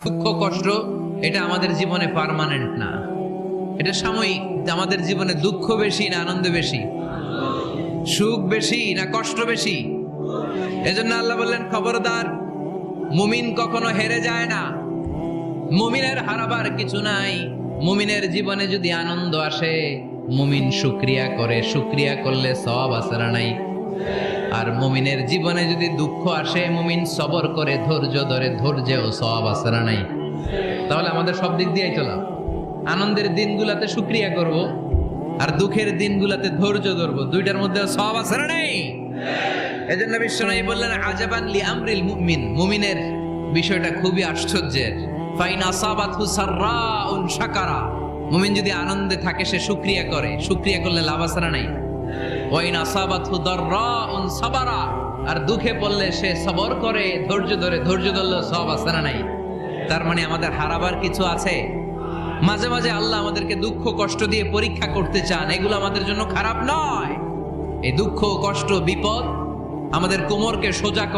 দুঃখ কষ্ট এটা আমাদের জীবনে পার্মানেন্ট না, এটা সাময়িক। আমাদের জীবনে দুঃখ বেশি না আনন্দ বেশি, সুখ বেশি না কষ্ট বেশি? এজন্য আল্লাহ বললেন, খবরদার, মুমিন কখনো হেরে যায় না, মুমিনের হারাবার কিছু নাই। মুমিনের জীবনে যদি আনন্দ আসে, মুমিন শুকরিয়া করে, শুকরিয়া করলে সওয়াব আছে না নাই? আর মুমিনের জীবনে যদি দুঃখ আসে, মুমিন সবর করে, ধৈর্য ধরে, ধৈর্যেও সওয়াব আছে না নাই? তাহলে আমাদের সব দিক দিয়েই চলা, আনন্দের দিনগুলাতে শুকরিয়া করব, আর দুঃখের দিনগুলাতে ধৈর্য ধরবো, দুইটার মধ্যে সওয়াব আছে না নাই? এজন্য বিশ্বনবী বললেন, আজাবান লি আমরিল মুমিন, মুমিনের বিষয়টা খুবই আশ্চর্যের। ফাইন আসাবাতহু সাররাউন শাকারা, মুমিন যদি আনন্দে থাকে সে শুকরিয়া করে, শুকরিয়া করলে লাভ আছে না নাই? ওয়াইন আসাবাতহু দাররাউন সাবারা, আর দুঃখে পড়লে সে সবর করে, ধৈর্য ধরে, ধৈর্য ধরলে সওয়াব আছে না নাই? তার মানে আমাদের হারাবার কিছু আছে। মাঝে মাঝে আল্লাহ আমাদেরকে দুঃখ কষ্ট দিয়ে পরীক্ষা করতে চান, এগুলো আমাদের জন্য খারাপ নয়। এই দুঃখ কষ্ট বিপদ আমাদের কোমরকে সোজা করে।